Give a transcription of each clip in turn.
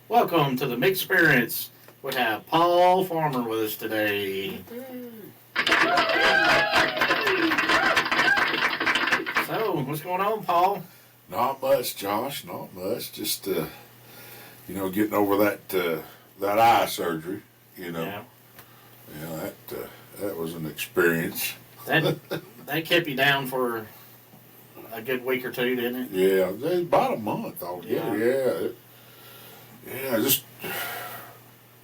Welcome to the Mixed Experience. We have Paul Farmer with us today. So, what's going on, Paul? Not much, Josh. Not much. Just getting over that eye surgery. Yeah. That was an experience. That kept you down for a good week or two, didn't it? Yeah, it was about a month altogether. Yeah. Just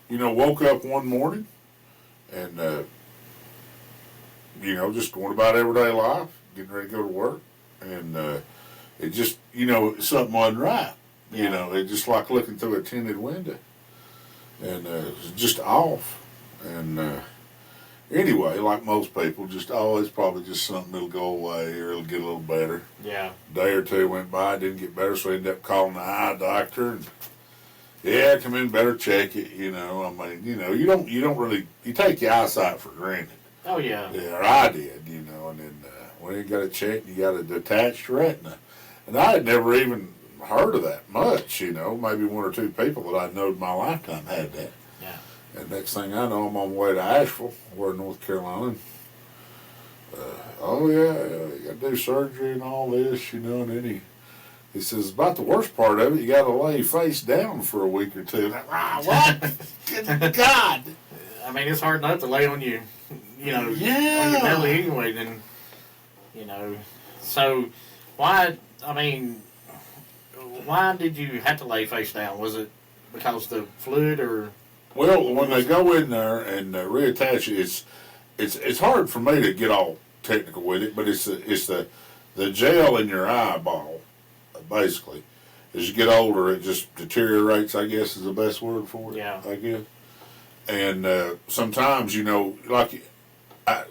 woke up one morning and just going about everyday life, getting ready to go to work, and it just something wasn't right. It just like looking through a tinted window, and it was just off. And anyway, like most people, it's probably just something that'll go away or it'll get a little better. Yeah. A day or two went by, didn't get better, so I ended up calling the eye doctor. And come in, better check it. You don't really take your eyesight for granted. Oh, yeah. Yeah, or I did. And then when you got it checked, you got a detached retina, and I had never even heard of that much. Maybe one or two people that I known in my lifetime had that. Yeah. And next thing I know, I'm on my way to Asheville, we're in North Carolina. You got to do surgery and all this, and then he says, about the worst part of it, you got to lay face down for a week or two. What? Good God. I mean, it's hard enough to lay on you, on your belly anyway, then, So, why did you have to lay face down? Was it because the fluid or... Well, when they go in there and reattach it, it's hard for me to get all technical with it, but it's the gel in your eyeball, basically. As you get older, it just deteriorates, I guess is the best word for it. Yeah. I guess. And sometimes,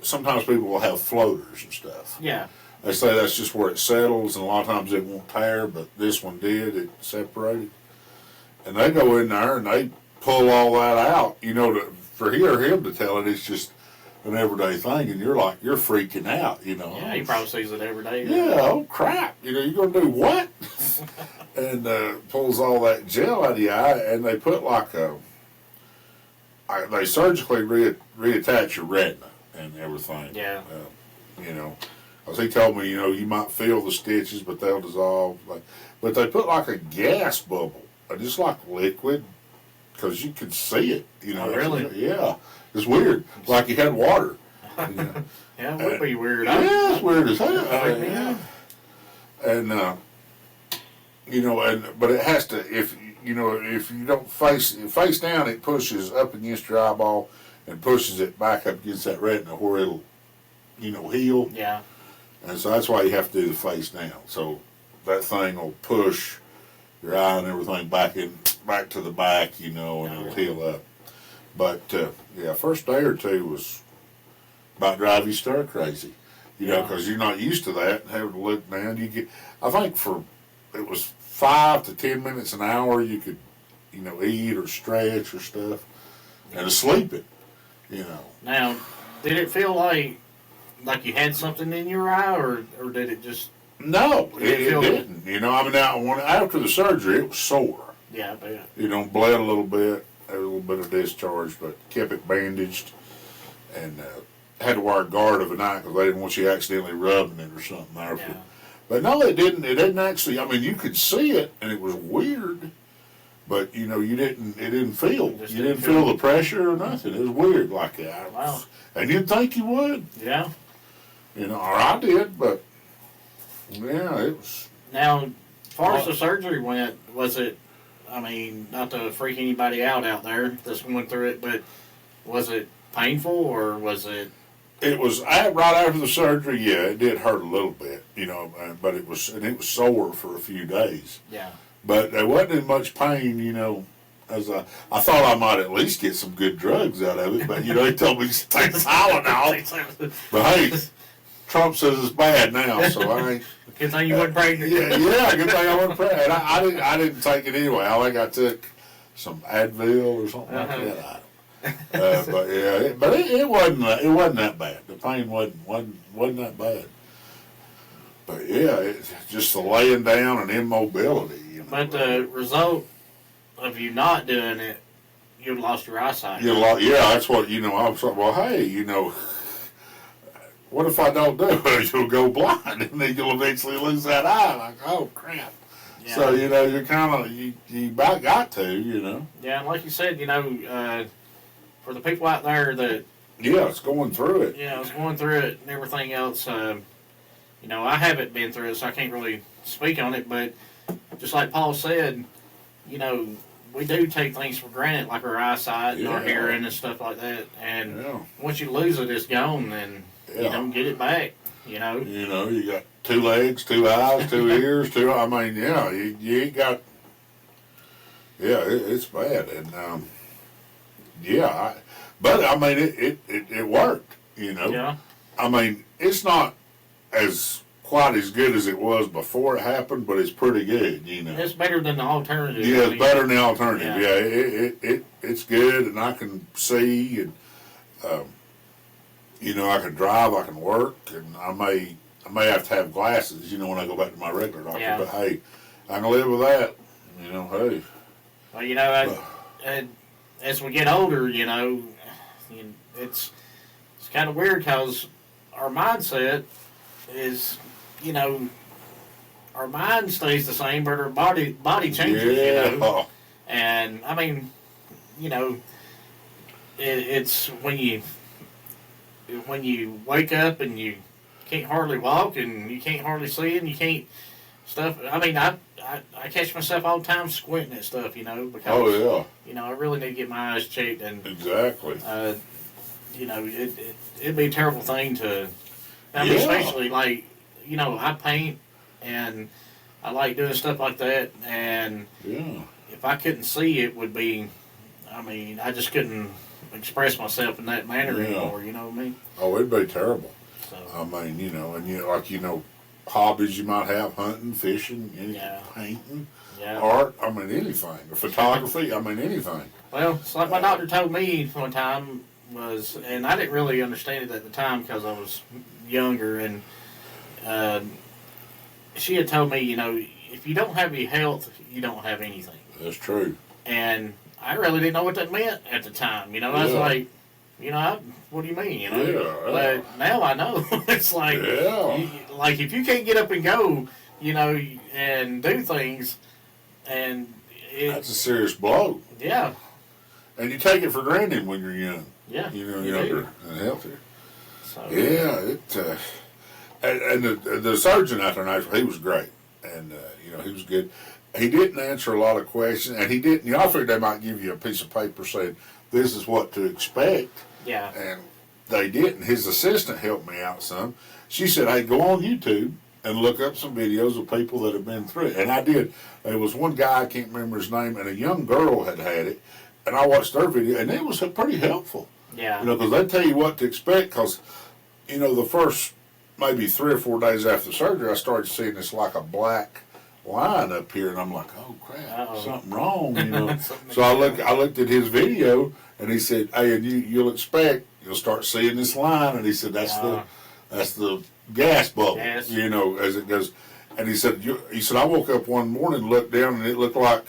sometimes people will have floaters and stuff. Yeah. They say that's just where it settles, and a lot of times it won't tear, but this one did. It separated. And they go in there and they pull all that out. For him to tell it, it's just an everyday thing, and you're freaking out. Yeah, he probably sees it every day. Yeah, oh crap. You're going to do what? And pulls all that gel out of your eye, and they put they surgically reattach your retina and everything. Yeah. As he told me, you might feel the stitches, but they'll dissolve. But they put like a gas bubble, just like liquid, because you could see it. Oh, really? Yeah. It's weird. Like you had water. Yeah, it would be weird. Yeah, it's weird as hell. Yeah. And but it has to. If you don't face down, it pushes up against your eyeball and pushes it back up against that retina where it'll heal. Yeah. And so that's why you have to do the face down. So that thing will push your eye and everything back to the back, and it'll heal up. But first day or two was about drive you stir crazy, because you're not used to that. And having to look down, I think it was 5 to 10 minutes an hour you could, eat or stretch or stuff, and sleep it, Now, did it feel like you had something in your eye, or did it just... No, it didn't. After the surgery, it was sore. Yeah, I bet. Bled a little bit, had a little bit of discharge, but kept it bandaged, and had to wear a guard of a night because they didn't want you accidentally rubbing it or something there. Yeah. But no, it didn't. It didn't actually. You could see it, and it was weird, but you didn't. It didn't feel. You didn't feel the pressure or nothing. It was weird like that. Wow. And you'd think you would. Yeah. Or I did, but yeah, it was. Now, as far as the surgery went, was it? Not to freak anybody out there that's going through it, but was it painful or was it? It was right after the surgery. Yeah, it did hurt a little bit, but it was sore for a few days. Yeah. But there wasn't in much pain, as I thought I might at least get some good drugs out of it. But they told me to take Tylenol. But hey, Trump says it's bad now, so I ain't. Good thing you wasn't pregnant. Yeah, good thing I wasn't pregnant. I didn't take it anyway. I think I took some Advil or something like that. But it wasn't that bad. The pain wasn't that bad. But yeah, it's just the laying down and immobility. But the result of you not doing it, you'd lost your eyesight. Yeah, that's what, I was like, well, hey, what if I don't do it? You'll go blind, and then you'll eventually lose that eye. Like, oh, crap. Yeah. So, you're kind of, you about got to, Yeah, and like you said, for the people out there that, Yeah, it's going through it. is going through it and everything else, I haven't been through it, so I can't really speak on it, but just like Paul said, we do take things for granted, like our eyesight and our Yeah. hearing and stuff like that, and Yeah. once you lose it, it's gone, and you Yeah. don't get it back, You got 2 legs, 2 eyes, 2 ears, you ain't got, it's bad. And, but I mean, it worked, Yeah, I mean, it's not as quite as good as it was before it happened, but it's pretty good, it's better than the alternative. Yeah, I it's mean, better than the alternative. Yeah. It's good, and I can see, and I can drive, I can work, and I may have to have glasses, when I go back to my regular doctor. Yeah. But hey, I can live with that. Hey. Well, as we get older, it's kind of weird because our mindset is, our mind stays the same, but our body changes. Yeah. And I mean, it's when you wake up and you can't hardly walk and you can't hardly see and you can't stuff. I mean, I catch myself all the time squinting at stuff, because Oh I really need to get my eyes checked, and yeah. Exactly. it'd be a terrible thing to. I mean, Yeah. especially like I paint and I like doing stuff like that, and Yeah. if I couldn't see, it would be. I mean, I just couldn't express myself in that manner Yeah. anymore. You know what I mean? Oh, it'd be terrible. So I mean, hobbies you might have, hunting, fishing, Yeah. painting, yeah. art, I mean, anything. Or photography, I mean, anything. Well, it's like my doctor told me one time and I didn't really understand it at the time because I was younger, and she had told me, if you don't have any health, you don't have anything. That's true. And I really didn't know what that meant at the time. I was Yeah. like, what do you mean? Yeah. But now I know. It's like, Yeah. like if you can't get up and go, and do things, and That's a serious blow. yeah, And you take it for granted when you're young. yeah, Younger and healthier. So, Yeah, and the surgeon out there, he was great. And, he was good. He didn't answer a lot of questions, and he didn't, I figured they might give you a piece of paper saying, this is what to expect. yeah, And they didn't. His assistant helped me out some. She said, hey, go on YouTube and look up some videos of people that have been through it. And I did. There was one guy, I can't remember his name, and a young girl had it. And I watched their video, and it was pretty helpful. yeah, Because they tell you what to expect. Because, the first maybe 3 or 4 days after surgery, I started seeing this like a black line up here, and I'm like, oh crap, Uh-oh. something wrong, Something So I looked at his video, and he said, hey, and you'll start seeing this line, and he said that's the gas bubble, Gas. As it goes. And he said I woke up one morning, and looked down, and it looked like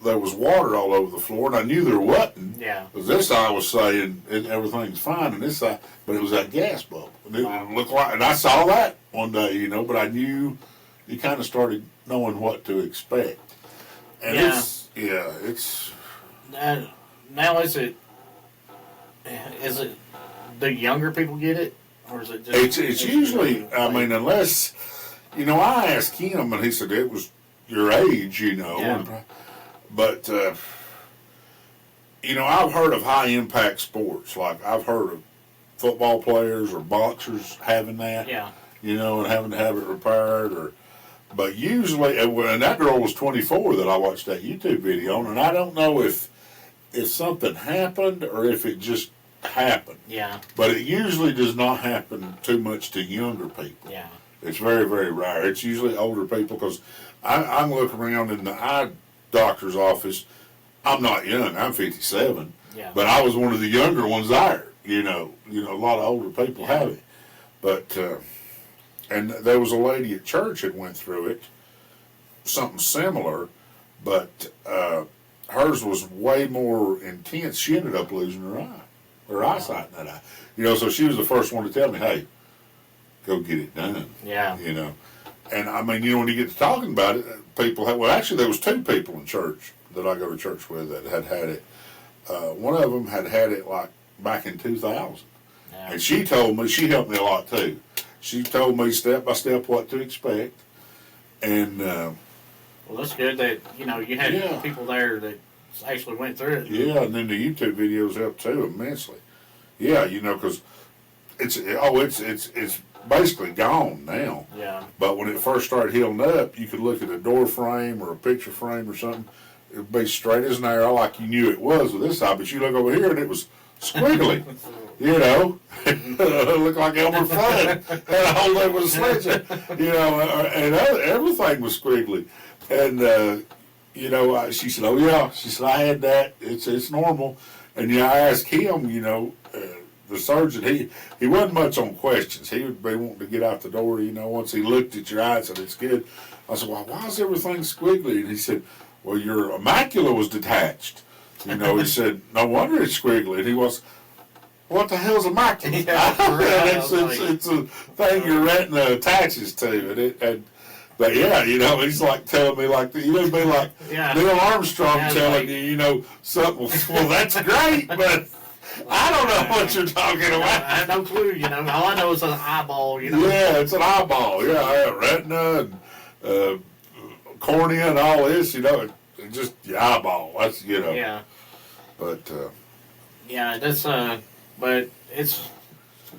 there was water all over the floor, and I knew there wasn't. yeah, Because this eye was saying everything's fine, and this eye, but it was that gas bubble. And it looked like, and I saw that one day, but I knew you kind of started knowing what to expect. And Yeah. it's now is it? Do younger people get it, or is it just? it's usually, I mean, unless I asked him, and he said it was your age, Yeah. But I've heard of high impact sports, like I've heard of football players or boxers having that. Yeah, And having to have it repaired, but usually, and that girl was 24 that I watched that YouTube video on, and I don't know if something happened or if it just happened, yeah, but it usually does not happen too much to younger people. yeah, It's very, very rare. It's usually older people, because I'm looking around in the eye doctor's office. I'm not young. I'm 57, yeah. but I was one of the younger ones there. A lot of older people Yeah. have it, but. And there was a lady at church that went through it, something similar, But hers was way more intense. She ended up losing her eyesight in that eye. You know, so she was the first one to tell me, "Hey, go get it done." Yeah. You know, and I mean, you know, when you get to talking about it, people have, well, actually, there was two people in church that I go to church with that had it. One of them had it like back in 2000, Yeah. and she told me, she helped me a lot too. She told me step by step what to expect, and Well, that's good that, you know, you had Yeah. people there that actually went through it. yeah, and then the YouTube videos help too immensely. Yeah, you know, because it's basically gone now. Yeah. But when it first started healing up, you could look at a door frame or a picture frame or something. It would be straight as an arrow, like you knew it was with this side. But you look over here and it was squiggly. You know, it looked like Elmer Fudd had a hold of with a sledgehammer. You know, and everything was squiggly. And you know, she said, "Oh yeah," she said, "I had that. It's normal." And yeah, I asked him, you know, the surgeon, he wasn't much on questions. He would be wanting to get out the door, you know, once he looked at your eye and said, "It's good." I said, "Well, why is everything squiggly?" And he said, "Well, your macula was detached." You know, he said, "No wonder it's squiggly." And he was, "What the hell's a macula?" Yeah, it's a thing your retina attaches to. But yeah, you know, he's like telling me like, you know, be like Yeah. Neil Armstrong Yeah, telling like- you, you know, something. Well, that's great, but I don't know what you're talking I about. have no clue, you know. All I know is an eyeball, you know. Yeah, it's an eyeball. Yeah, retina and cornea and all this. You know, it's just your eyeball. That's, you know. Yeah. But Yeah, that's but it's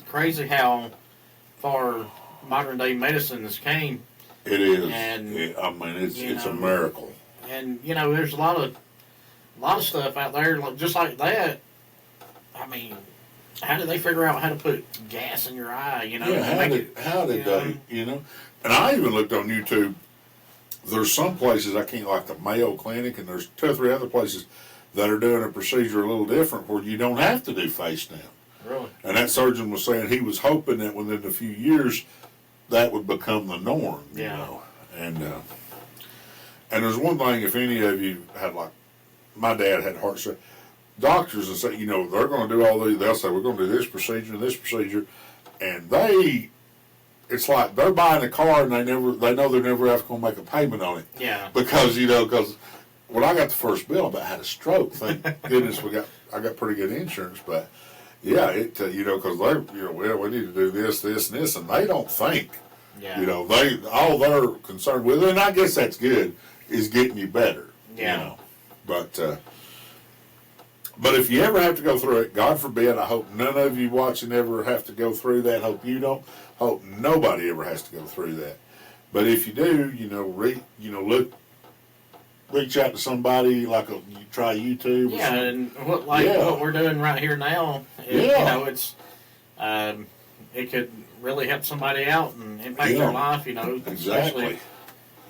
crazy how far modern day medicine has came, it is. And, I mean, it's you a know, miracle. and you know, there's a lot of stuff out there just like that. I mean, how did they figure out how to put gas in your eye? You know, Yeah, to make how did you they? know? You know, and I even looked on YouTube. There's some places I can't, like the Mayo Clinic, and there's 2 or 3 other places that are doing a procedure a little different where you don't have to do face down. Really? And that surgeon was saying he was hoping that within a few years that would become the norm. You Yeah. know, and there's one thing, if any of you had, like, my dad had heart surgery. Doctors will say, you know, they're going to do all these. They'll say, we're going to do this procedure and this procedure, and it's like they're buying a car and they know they're never ever going to make a payment on it. Yeah. Because when I got the first bill, I about had a stroke. Thank goodness I got pretty good insurance, but yeah, you know, because they're, you know, well, we need to do this, this, and this, and they don't think. Yeah. You know, all they're concerned with, and I guess that's good, is getting you better. Yeah. You know, but if you ever have to go through it, God forbid, I hope none of you watching ever have to go through that. Hope you don't. Hope nobody ever has to go through that. But if you do, you know, reach out to somebody, like you try YouTube. Yeah, and what we're doing right here now, you know, it's it could really help somebody out and impact their life, you know, especially,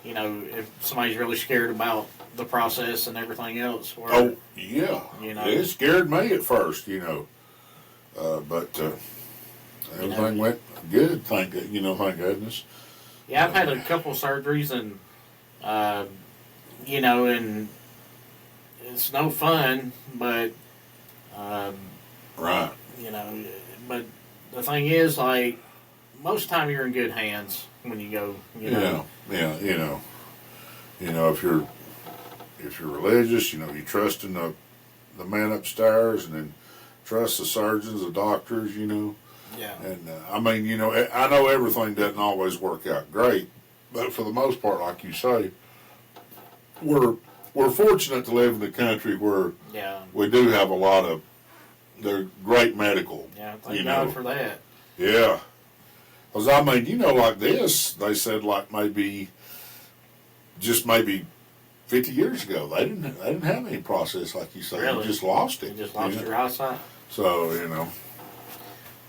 you know, if somebody's really scared about the process and everything else. Oh yeah, you know, it scared me at first, you know, but everything went good. Thank goodness. Yeah, I've had a couple surgeries, and you know, and it's no fun, but right, you know, but the thing is, like, most of the time you're in good hands when you go, you know. Yeah, you know, if you're religious, you know, you trust in the man upstairs, and then trust the surgeons, the doctors, you know. Yeah. And I mean, you know, I know everything doesn't always work out great, but for the most part, like you say, we're fortunate to live in a country where we do have a lot of they're great medical. Yeah, thank God for that. Yeah. Because, I mean, you know, like this, they said like maybe 50 years ago, they didn't have any process like you say. Really? You just lost it. You just lost your eyesight. So, you know.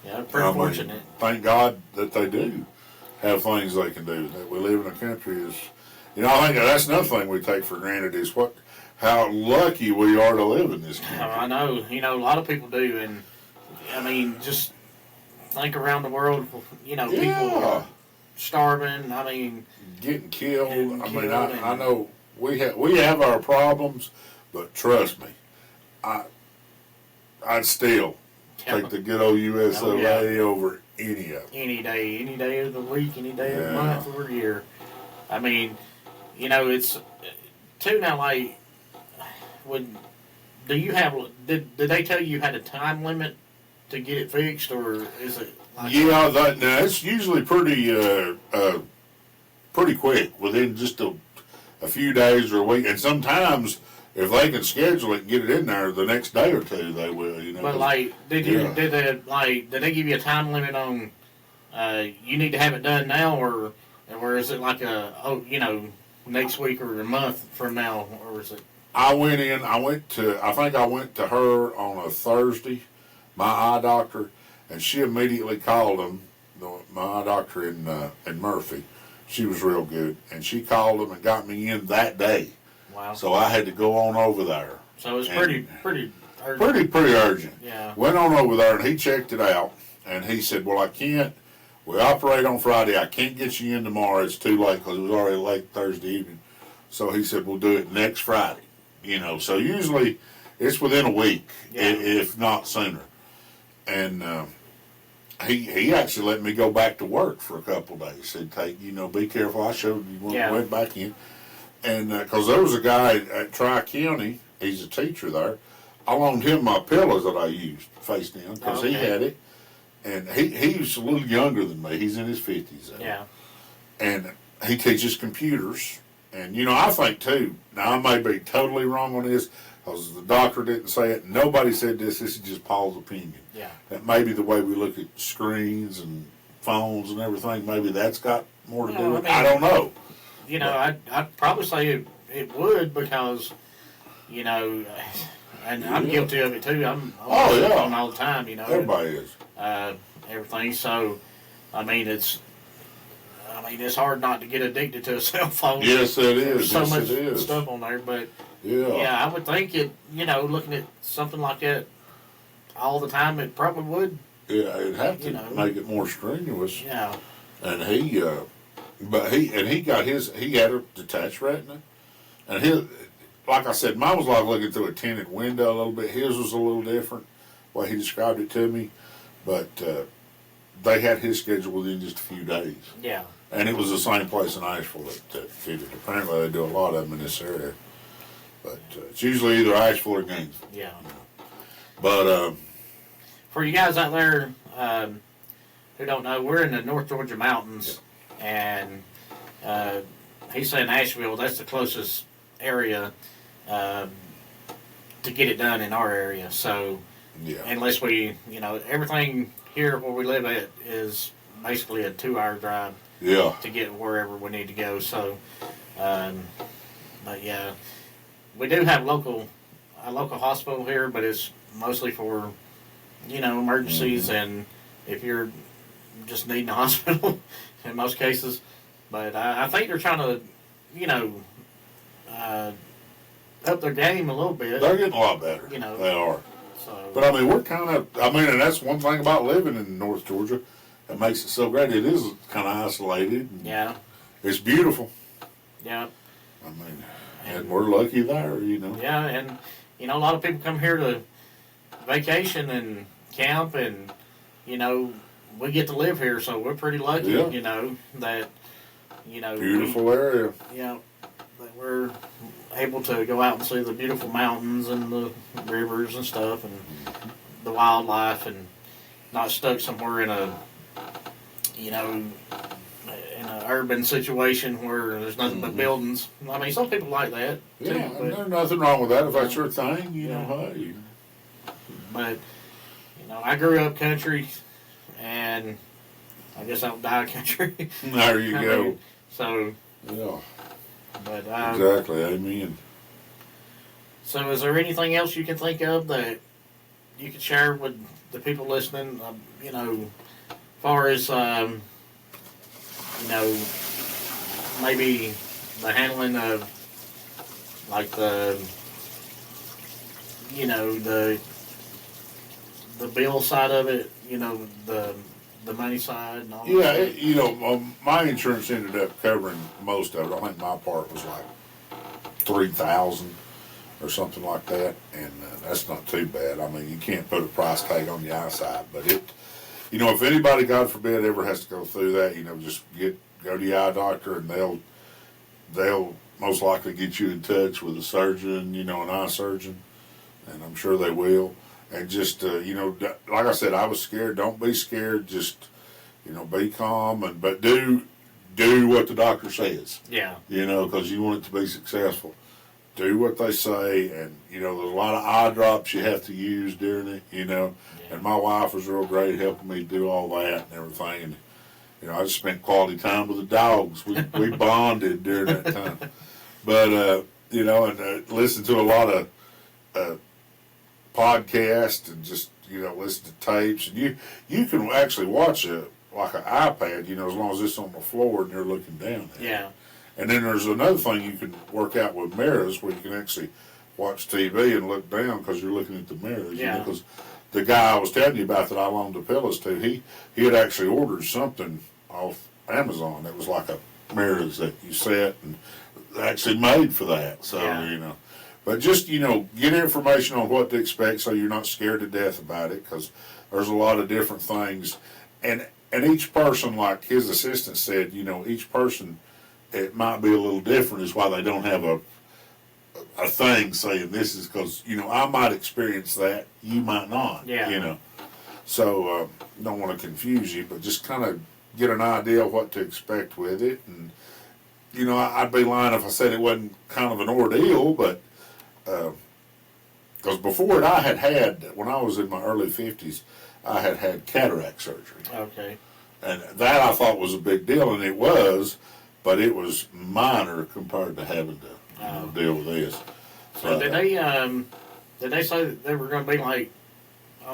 Yeah, pretty fortunate. Thank God that they do have things they can do. That we live in a country is, you know, I think that's another thing we take for granted is how lucky we are to live in this country. I know. You know, a lot of people do, and I mean, just think around the world. You know, people are starving. I mean, getting killed. I mean, I know we have our problems, but trust me, I'd still take the good old US of A over any of them. Any day of the week, any day of the Yeah. month or year. I mean, it's too now. Like, do you have? Did they tell you had a time limit to get it fixed, or is it? Like Yeah, now it's usually pretty quick, within just a few days or a week, and sometimes if they can schedule it and get it in there the next day or two, they will. But like, did Yeah. did they give you a time limit on? You need to have it done now, or is it like next week or a month from now, or is it? I think I went to her on a Thursday, my eye doctor, and she immediately called him, my eye doctor in Murphy. She was real good, and she called him and got me in that day. Wow. So I had to go on over there. So it's pretty urgent. Pretty urgent. Yeah. Went on over there and he checked it out, and he said, "Well, I can't. We operate on Friday. I can't get you in tomorrow. It's too late because it was already late Thursday evening." So he said, "We'll do it next Friday." So usually it's within a week, if not sooner. And he actually let me go back to work for a couple of days. Said, be careful. I showed you when we went back in. And because there was a guy at Tri-County, he's a teacher there. I loaned him my pillows that I used face down because he had it. And he's a little younger than me. He's in his 50s. Yeah. And he teaches computers. And, I think, too, now I may be totally wrong on this because the doctor didn't say it. Nobody said this. This is just Paul's opinion. Yeah. That maybe the way we look at screens and phones and everything, maybe that's got more to do with it. I don't know. I'd probably say it would because, and I'm guilty of it, too. I'm on all the time, Everybody is. Everything. So, it's hard not to get addicted to a cell phone. Yes, it is. There's so much stuff on there, but yeah, I would think it. Looking at something like that all the time, it probably would. Yeah, it'd have to make it more strenuous. Yeah. And he had a detached retina, and like I said, mine was like looking through a tinted window a little bit. His was a little different, the way he described it to me, but they had his schedule within just a few days. Yeah. And it was the same place in Asheville that did it. Apparently, they do a lot of them in this area. But it's usually either Asheville or Gainesville. Yeah. But for you guys out there who don't know, we're in the North Georgia mountains, and he's saying Asheville. That's the closest area to get it done in our area. So, unless we, everything here where we live at is basically a 2-hour drive. Yeah. To get wherever we need to go. So, but yeah, we do have a local hospital here, but it's mostly for, emergencies and if you're just needing a hospital in most cases. But I think they're trying to, up their game a little bit. They're getting a lot better. They are. So, but we're kind of. And that's one thing about living in North Georgia. That makes it so great. It is kind of isolated. Yeah. It's beautiful. Yeah. And we're lucky there, Yeah, and, a lot of people come here to vacation and camp, and, we get to live here, so we're pretty lucky, that, Beautiful area. That we're able to go out and see the beautiful mountains and the rivers and stuff and the wildlife and not stuck somewhere in a in an urban situation where there's nothing but buildings. Some people like that. Too, yeah, there's nothing wrong with that if that's your thing. Hey. But I grew up country, and I guess I'll die country. There you go. So yeah. But exactly. Amen. So, is there anything else you can think of that you could share with the people listening? As far as, maybe the handling of, like, the bill side of it, the money side and all that. Yeah, my insurance ended up covering most of it. I think my part was like $3,000 or something like that, and that's not too bad. I mean, you can't put a price tag on the eyesight, but if anybody, God forbid, ever has to go through that, just go to your eye doctor, and they'll most likely get you in touch with a surgeon, an eye surgeon, and I'm sure they will. And just, like I said, I was scared. Don't be scared. Just, be calm, but do what the doctor says. Yeah. Because you want it to be successful. Do what they say, and, there's a lot of eye drops you have to use during it, Yeah. And my wife was real great helping me do all that and everything. And, I just spent quality time with the dogs. We bonded during that time. But, and listened to a lot of podcasts and just, listen to tapes. And you can actually watch like an iPad, as long as it's on the floor and you're looking down at it. Yeah. And then there's another thing you can work out with mirrors where you can actually watch TV and look down because you're looking at the mirrors. Yeah. Because the guy I was telling you about that I loaned the pillows to, he had actually ordered something off Amazon that was like a mirrors that you set and actually made for that. So, Yeah. But just, get information on what to expect so you're not scared to death about it, because there's a lot of different things. And each person, like his assistant said, each person, it might be a little different, is why they don't have a thing saying this is because, I might experience that, you might not, Yeah. So, don't want to confuse you, but just kind of get an idea of what to expect with it. And, I'd be lying if I said it wasn't kind of an ordeal, but, because before it, I had, when I was in my early 50s, I had cataract surgery. Okay. And that I thought was a big deal, and it was, but it was minor compared to having to deal with this. So did they say that they were going to be like, I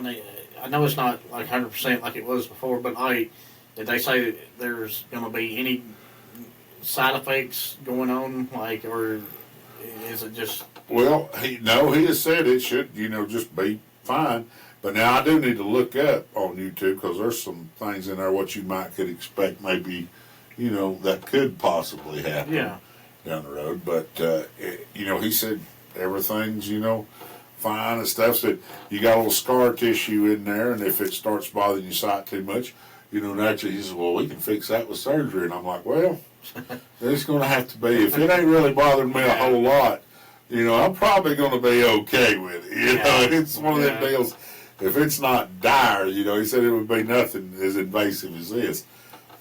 know it's not like 100% like it was before, but like, did they say that there's going to be any side effects going on, like, or is it just? Well, he has said it should, just be fine. But now I do need to look up on YouTube, because there's some things in there what you could expect maybe, that could possibly happen down the road. But, he said everything's, fine and stuff. Said you got a little scar tissue in there, and if it starts bothering your sight too much, naturally he says, well, we can fix that with surgery. And I'm like, well, it's going to have to be. If it ain't really bothering me a whole lot, I'm probably going to be okay with it. It's one of them deals. If it's not dire, he said it would be nothing as invasive as this.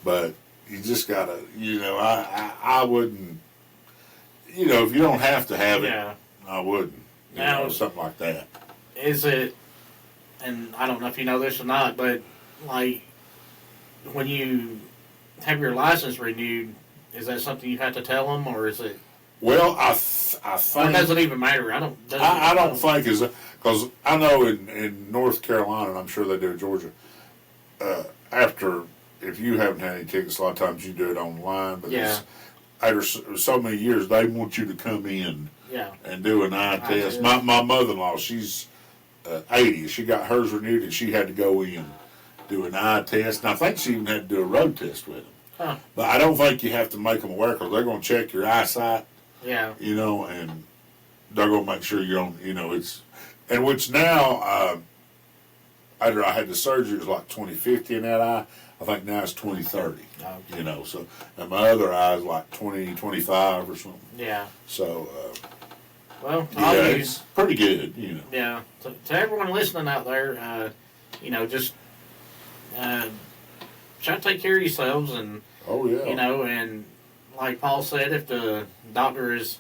But you just got to, I wouldn't, if you don't have to have it, I wouldn't. Now, something like that. Is it, and I don't know if you know this or not, but like when you have your license renewed, is that something you have to tell them, or is it? Well, I think. Or does it even matter? I don't think because I know in North Carolina, and I'm sure they do in Georgia. After, if you haven't had any tickets, a lot of times you do it online. But after so many years, they want you to come in and do an eye test. My mother-in-law, she's 80. She got hers renewed, and she had to go in do an eye test. And I think she even had to do a road test with them. Huh. But I don't think you have to make them aware, because they're going to check your eyesight. Yeah. And they're going to make sure you don't, it's, and which now, after I had the surgery, it was like 20/50 in that eye. I think now it's 20/30. Okay. So, and my other eye is like 20/25 or something. Yeah. So, well, it's pretty good, Yeah. To everyone listening out there, just try to take care of yourselves, and oh yeah, and like Paul said, if the doctor is,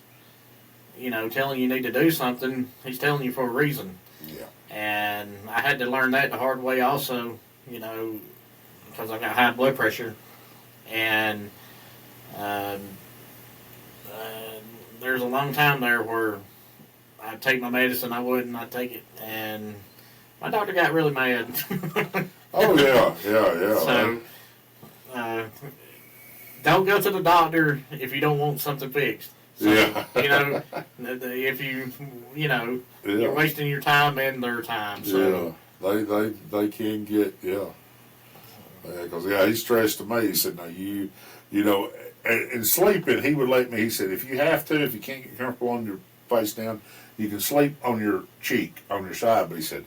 telling you need to do something, he's telling you for a reason. Yeah. And I had to learn that the hard way also, because I got high blood pressure, and there's a long time there where I'd take my medicine, I'd take it, and my doctor got really mad. Oh yeah. So, don't go to the doctor if you don't want something fixed. So, if you're wasting your time and their time. So. Yeah, they can get, because he stressed to me, he said, now and sleeping, he would let me. He said, if you have to, if you can't get comfortable on your face down, you can sleep on your cheek, on your side. But he said,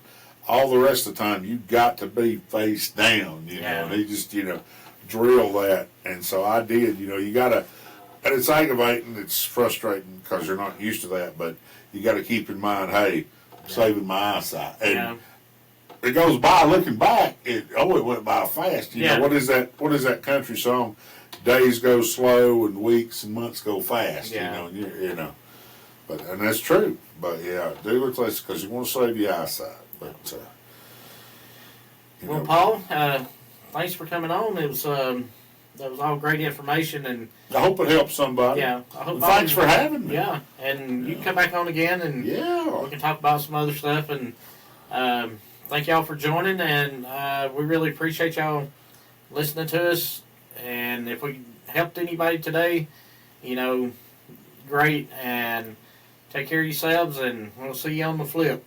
all the rest of the time, you got to be face down. You know, and he just drill that. And so I did. You gotta, and it's aggravating. It's frustrating because you're not used to that. But you got to keep in mind, hey, saving my eyesight. And it goes by. Looking back, it went by fast. You know, what is that country song? Days go slow and weeks and months go fast. Yeah. You know. But and that's true. But yeah, do it because you want to save your eyesight. But well, Paul, thanks for coming on. It was that was all great information, and I hope it helps somebody. Yeah, I hope. Thanks for having me. Yeah, and you can come back on again, and we can talk about some other stuff. And thank y'all for joining, and we really appreciate y'all listening to us. And if we helped anybody today, great. And take care of yourselves, and we'll see you on the flip.